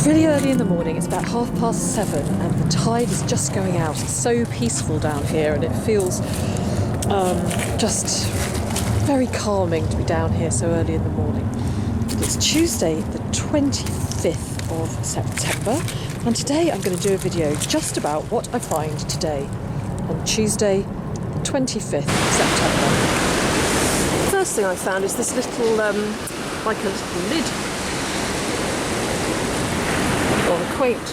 really early in the morning, it's about 7:30, and the tide is just going out. It's so peaceful down here, and it feels just very calming to be down here so early in the morning. It's Tuesday the 25th of September, and today I'm going to do a video just about what I find today on Tuesday the 25th of September. The first thing I found is this little like a little lid, or quaint.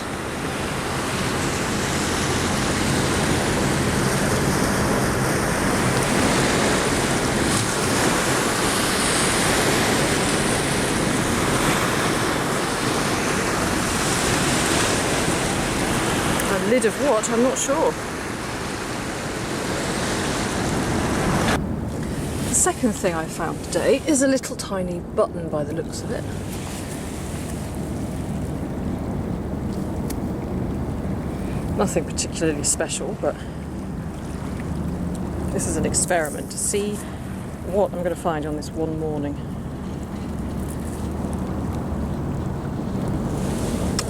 A lid of what? I'm not sure. The second thing I found today is a little tiny button by the looks of it. Nothing particularly special, but this is an experiment to see what I'm going to find on this one morning.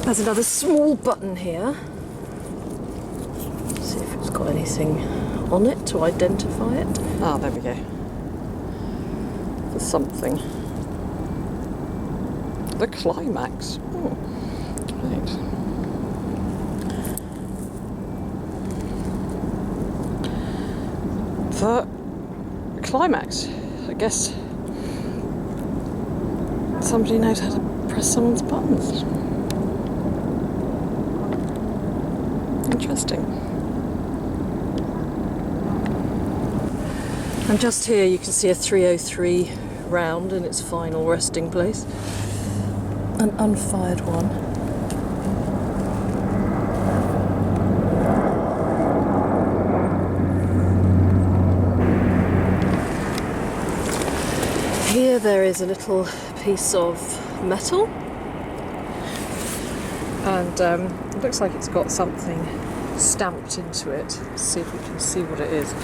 There's another small button here. See if it's got anything on it to identify it. Ah, there we go. There's something. The climax. Oh, right. The climax. I guess somebody knows how to press someone's buttons. Interesting. And just here you can see a 303 round in its final resting place. An unfired one. Here there is a little piece of metal, and it looks like it's got something stamped into it. Let's see if we can see what it is.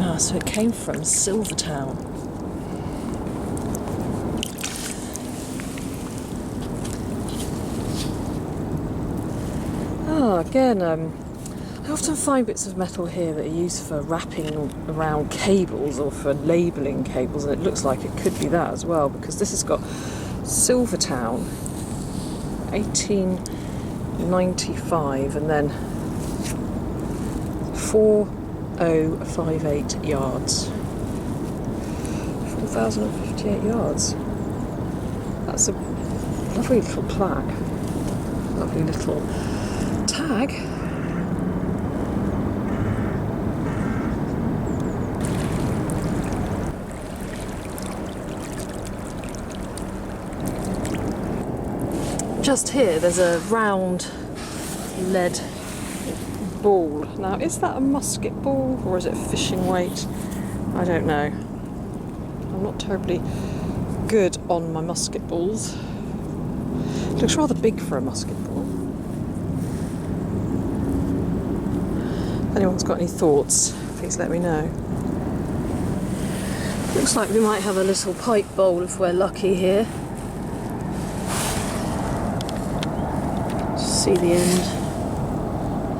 Ah, so it came from Silvertown. Again, I often find bits of metal here that are used for wrapping around cables or for labelling cables, and it looks like it could be that as well, because this has got Silvertown 1895 and then 4058 yards. 4058 yards. That's a lovely little plaque. Lovely little tag. Just here there's a round lead ball. Now, is that a musket ball or is it fishing weight? I don't know. I'm not terribly good on my musket balls. It looks rather big for a musket ball. If anyone's got any thoughts, please let me know. Looks like we might have a little pipe bowl if we're lucky here. See the end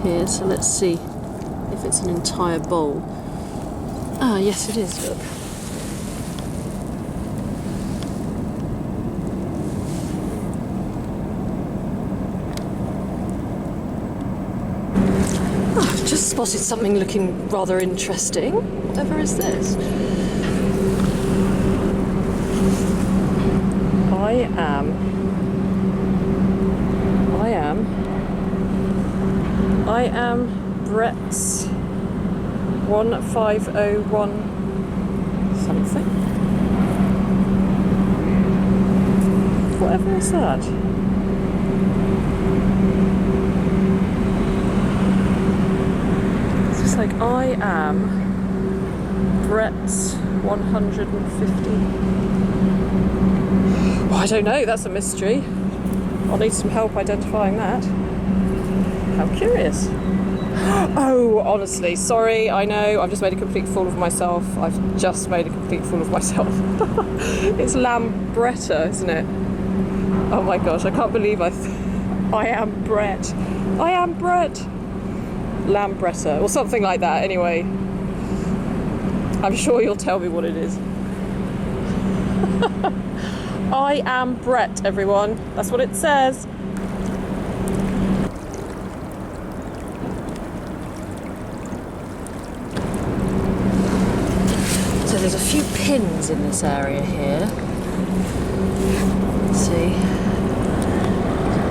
here, so let's see if it's an entire bowl. Ah, yes it is, look. I've just spotted something looking rather interesting. Whatever is this? I am Brett's 1501 something. Whatever is that? It's just like I am Brett's 150. Well, I don't know, that's a mystery. I'll need some help identifying that. How curious. Oh, honestly, sorry, I know, I've just made a complete fool of myself. I've just made a complete fool of myself. It's lambretta, isn't it? Oh my gosh, I can't believe I am Brett. I am Brett. Lambretta, or something like that, anyway. I'm sure you'll tell me what it is. I am Brett, everyone. That's what it says. So there's a few pins in this area here. Let's see.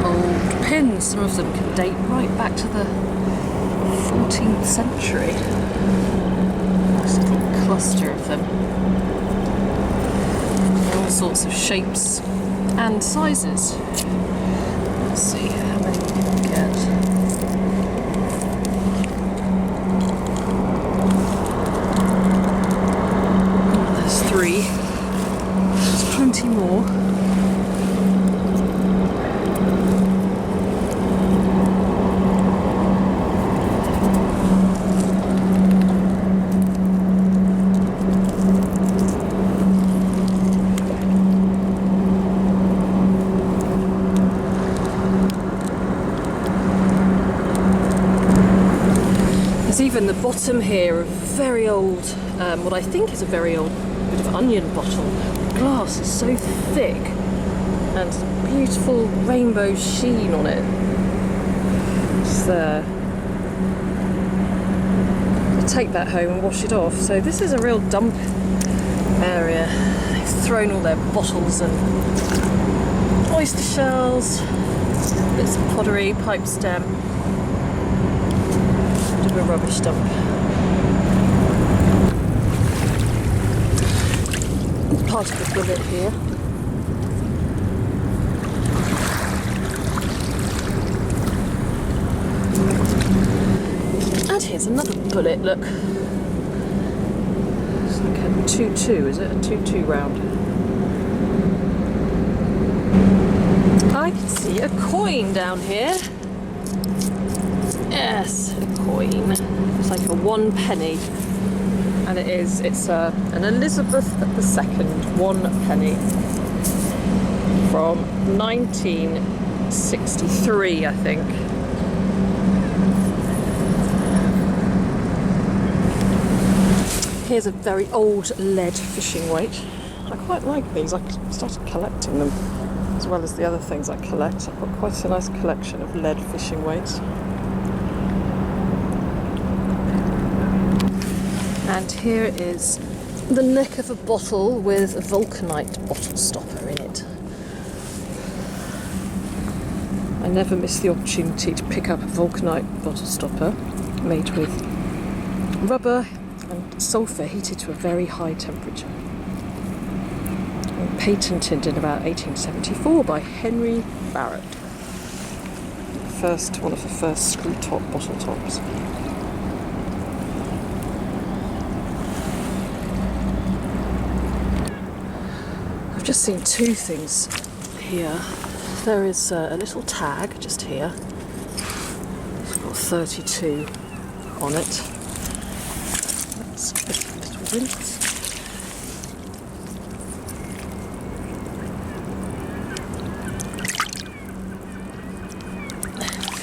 Old pins. Some of them can date right back to the 14th century. Nice little cluster of them. All sorts of shapes and sizes. Let's see how many we can get. There's 3. There's plenty more. Even the bottom here of very old, what I think is a very old bit of onion bottle. The glass is so thick and beautiful rainbow sheen on it. Just there. I'll take that home and wash it off. So this is a real dump area. They've thrown all their bottles and oyster shells, bits of pottery, pipe stem. A rubbish dump. Part of the bullet here. And here's another bullet, look. It's like a 2-2, is it? A 2-2 round. I can see a coin down here. Yes, a coin. It's like a 1 penny, and it's an Elizabeth II 1 penny from 1963, I think. Here's a very old lead fishing weight. I quite like these. I started collecting them as well as the other things I collect. I've got quite a nice collection of lead fishing weights. And here is the neck of a bottle with a vulcanite bottle stopper in it. I never miss the opportunity to pick up a vulcanite bottle stopper made with rubber and sulphur heated to a very high temperature. And patented in about 1874 by Henry Barrett. One of the first screw top bottle tops. I've just seen 2 things here. There is a little tag just here. It's got 32 on it. Let's give it a little rinse. There we go.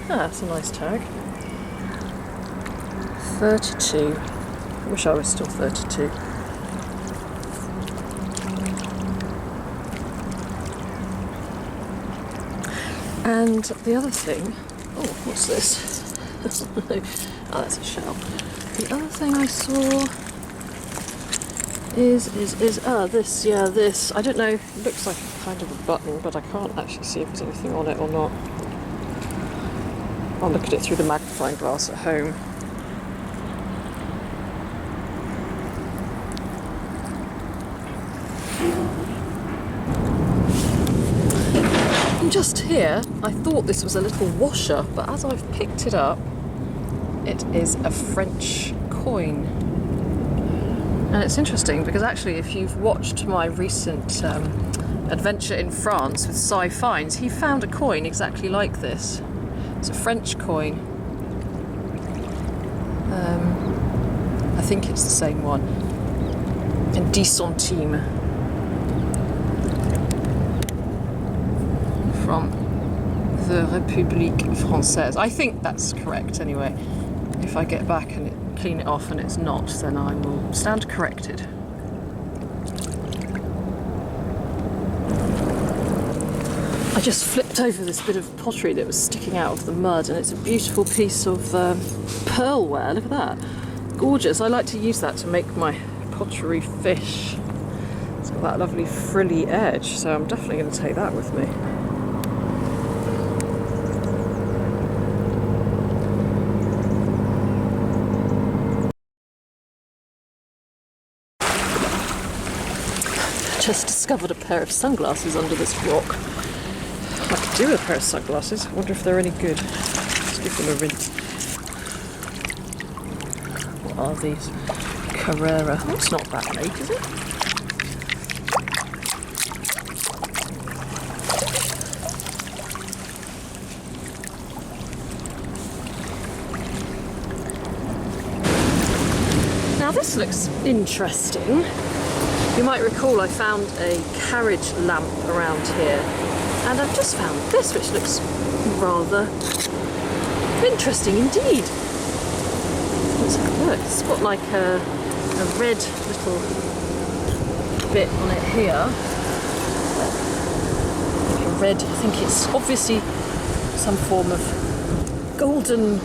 Ah, that's a nice tag. 32. I wish I was still 32. And the other thing, oh, what's this? Oh, that's a shell. The other thing I saw is this, yeah, this. I don't know, it looks like a kind of a button, but I can't actually see if there's anything on it or not. I'll look at it through the magnifying glass at home. Just here, I thought this was a little washer, but as I've picked it up, it is a French coin. And it's interesting because actually, if you've watched my recent adventure in France with Cy Fines, he found a coin exactly like this. It's a French coin. I think it's the same one. And 10 centimes from the République Française. I think that's correct anyway. If I get back and clean it off and it's not, then I will stand corrected. I just flipped over this bit of pottery that was sticking out of the mud, and it's a beautiful piece of pearlware. Look at that. Gorgeous. I like to use that to make my pottery fish. It's got that lovely frilly edge, so I'm definitely going to take that with me. Just discovered a pair of sunglasses under this rock. I could do with a pair of sunglasses. I wonder if they're any good. Let's give them a rinse. What are these? Carrera. Oh, it's not that late, is it? Now this looks interesting. You might recall I found a carriage lamp around here, and I've just found this, which looks rather interesting indeed. Let's have a look. It's got like a red little bit on it here. Like a red, I think it's obviously some form of golden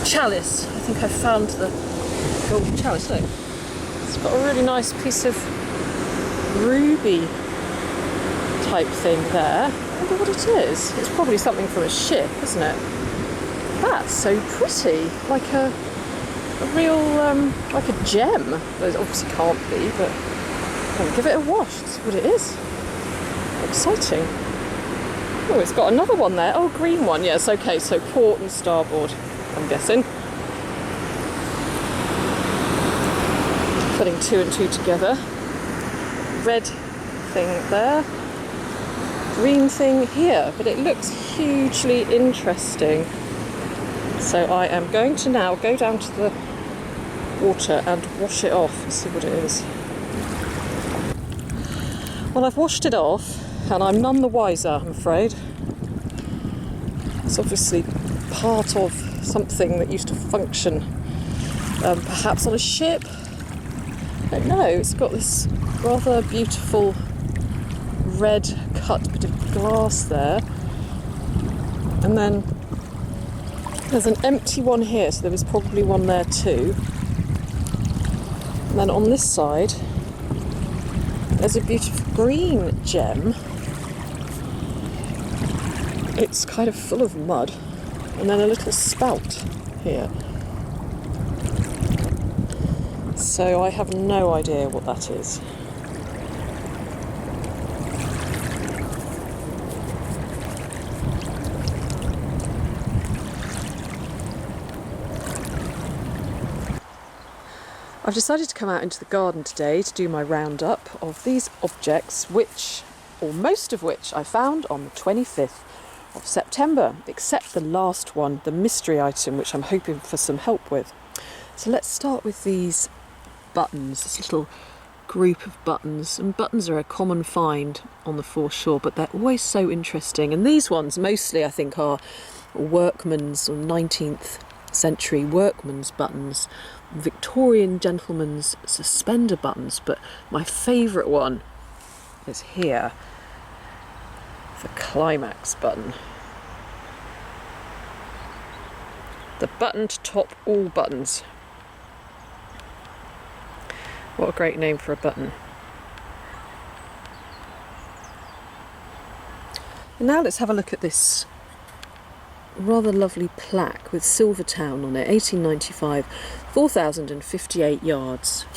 chalice. I think I found the golden chalice. Look, it's got a really nice piece of ruby type thing there. I wonder what it is. It's probably something from a ship, isn't it? That's so pretty, like a real, like a gem. Well, it obviously can't be, but I'll give it a wash, see what it is. Exciting. Oh, it's got another one there. Oh, green one, yes, okay, so port and starboard, I'm guessing. Putting 2 and 2 together. Red thing there, green thing here, but it looks hugely interesting. So I am going to now go down to the water and wash it off and see what it is. Well, I've washed it off and I'm none the wiser, I'm afraid. It's obviously part of something that used to function perhaps on a ship. I don't know, it's got this rather beautiful red cut bit of glass there, and then there's an empty one here, so there was probably one there too. And then on this side there's a beautiful green gem. It's kind of full of mud, and then a little spout here. So I have no idea what that is. I've decided to come out into the garden today to do my roundup of these objects, which, or most of which, I found on the 25th of September, except the last one, the mystery item, which I'm hoping for some help with. So let's start with these buttons, this little group of buttons. And buttons are a common find on the foreshore, but they're always so interesting. And these ones mostly, I think, are workmen's or 19th century workmen's buttons, Victorian gentlemen's suspender buttons, but my favourite one is here, the climax button. The button to top all buttons. What a great name for a button. And now let's have a look at this rather lovely plaque with Silvertown on it, 1895, 4,058 yards.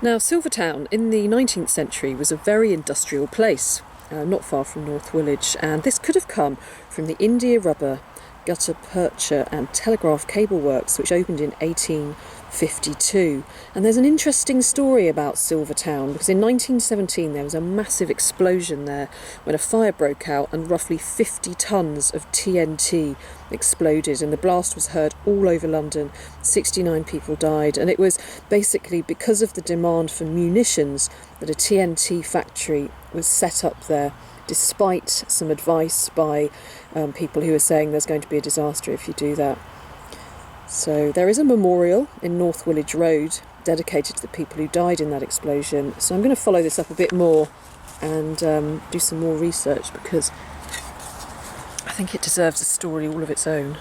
Now, Silvertown in the 19th century was a very industrial place, not far from North Woolwich, and this could have come from the India rubber gutta percha and telegraph cable works, which opened in 1852. And there's an interesting story about Silvertown, because in 1917 there was a massive explosion there when a fire broke out and roughly 50 tonnes of TNT exploded, and the blast was heard all over London. 69 people died, and it was basically because of the demand for munitions that a TNT factory was set up there, despite some advice by people who were saying there's going to be a disaster if you do that. So there is a memorial in North Woolwich Road dedicated to the people who died in that explosion. So I'm going to follow this up a bit more and do some more research, because I think it deserves a story all of its own.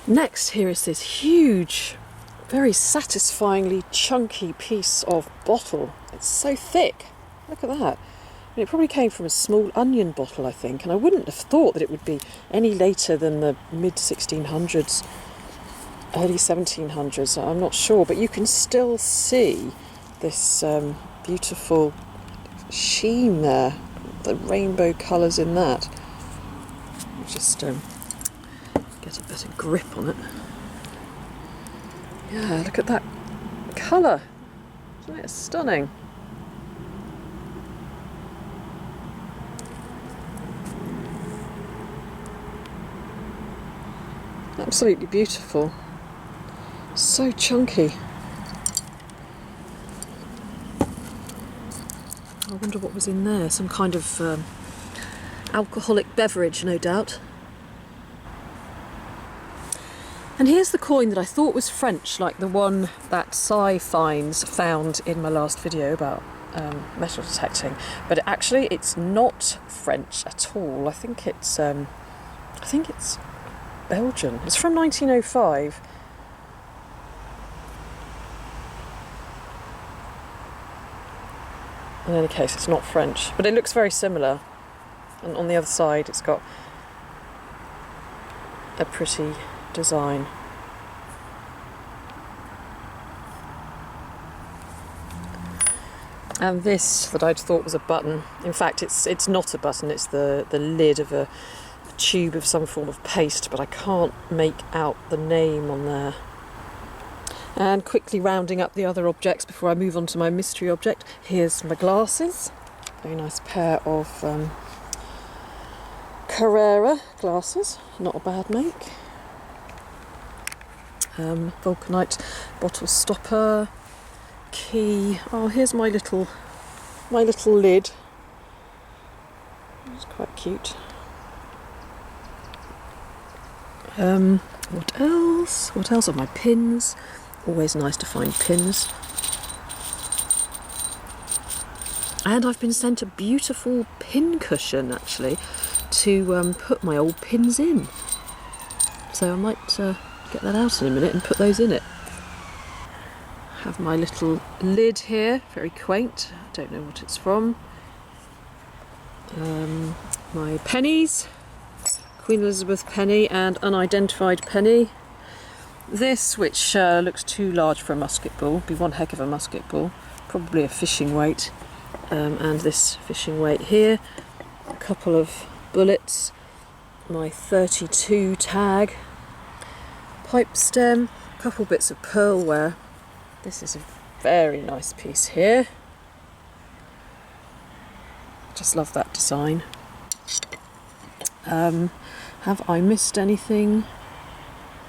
Next, here is this huge, very satisfyingly chunky piece of bottle. It's so thick. Look at that. And it probably came from a small onion bottle, I think, and I wouldn't have thought that it would be any later than the mid-1600s, early 1700s. I'm not sure, but you can still see this beautiful sheen there, the rainbow colours in that. I'll just get a better grip on it. Yeah, look at that colour. Isn't it stunning? Absolutely beautiful. So chunky. I wonder what was in there. Some kind of alcoholic beverage, no doubt. And here's the coin that I thought was French, like the one that Si found in my last video about metal detecting. But actually, it's not French at all. I think it's Belgian. It's from 1905. In any case, it's not French, but it looks very similar. And on the other side, it's got a pretty design. And this that I'd thought was a button, in fact it's not a button, it's the lid of a tube of some form of paste, but I can't make out the name on there. And quickly rounding up the other objects before I move on to my mystery object, here's my glasses. Very nice pair of Carrera glasses, not a bad make. Vulcanite bottle stopper, key. Oh, here's my little lid. It's quite cute. What else? What else are my pins? Always nice to find pins. And I've been sent a beautiful pin cushion, actually, to put my old pins in. So I might get that out in a minute and put those in it. Have my little lid here, very quaint. I don't know what it's from. My pennies, Queen Elizabeth penny and unidentified penny. This, which looks too large for a musket ball, would be one heck of a musket ball, probably a fishing weight. And this fishing weight here, a couple of bullets, my 32 tag, pipe stem, a couple bits of pearlware. This is a very nice piece here. Just love that design. Have I missed anything?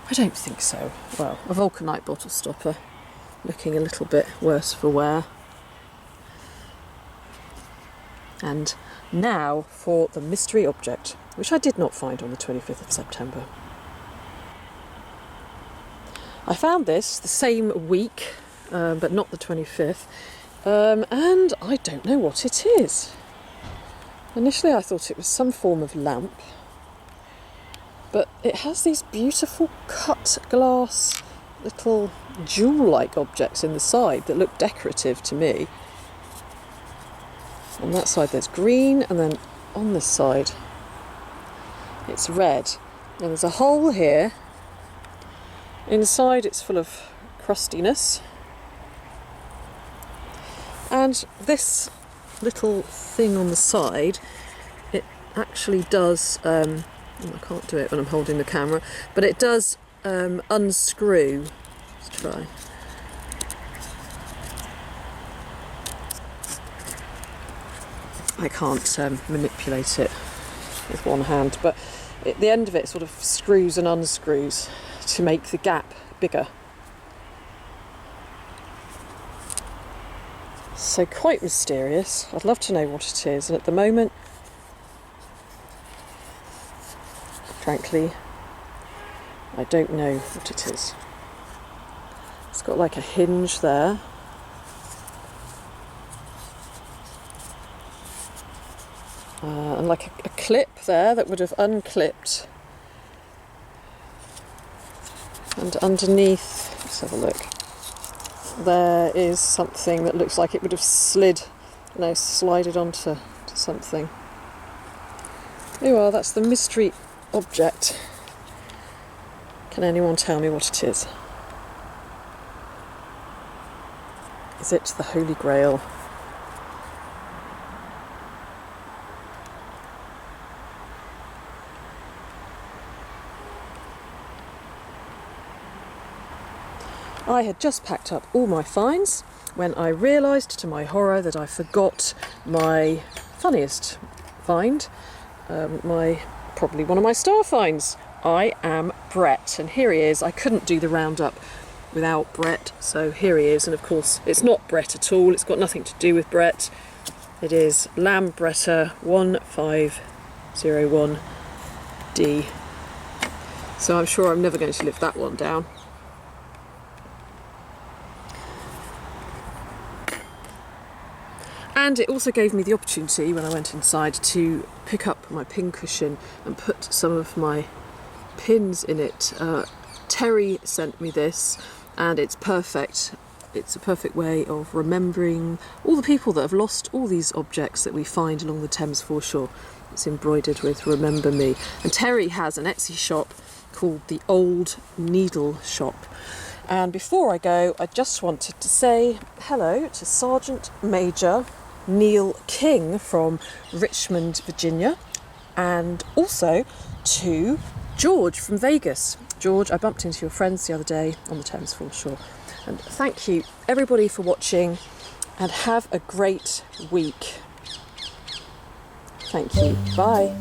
I don't think so. Well, a vulcanite bottle stopper, looking a little bit worse for wear. And now for the mystery object, which I did not find on the 25th of September. I found this the same week, but not the 25th, and I don't know what it is. Initially I thought it was some form of lamp, but it has these beautiful cut glass little jewel-like objects in the side that look decorative to me. On that side there's green, and then on this side it's red. And there's a hole here. Inside it's full of crustiness. And this little thing on the side, it actually does, I can't do it when I'm holding the camera, but it does unscrew. Let's try. I can't manipulate it with one hand, but the end of it sort of screws and unscrews to make the gap bigger. So quite mysterious. I'd love to know what it is, and at the moment, frankly, I don't know what it is. It's got like a hinge there. And like a clip there that would have unclipped. And underneath, let's have a look, there is something that looks like it would have slided onto something. Oh well, that's the mystery object. Can anyone tell me what it is? Is it the Holy Grail? I had just packed up all my finds when I realised to my horror that I forgot my funniest find, probably one of my star finds. I am Brett, and here he is. I couldn't do the roundup without Brett, so here he is. And of course it's not Brett at all, it's got nothing to do with Brett. It is Lambretta 1501D. So I'm sure I'm never going to live that one down. And it also gave me the opportunity, when I went inside, to pick up my pin cushion and put some of my pins in it. Terry sent me this, and it's perfect. It's a perfect way of remembering all the people that have lost all these objects that we find along the Thames foreshore. It's embroidered with "Remember Me." And Terry has an Etsy shop called the Old Needle Shop. And before I go, I just wanted to say hello to Sergeant Major Neil King from Richmond, Virginia, and also to George from Vegas. George, I bumped into your friends the other day on the Thames foreshore. And thank you everybody for watching, and have a great week. Thank you. Bye.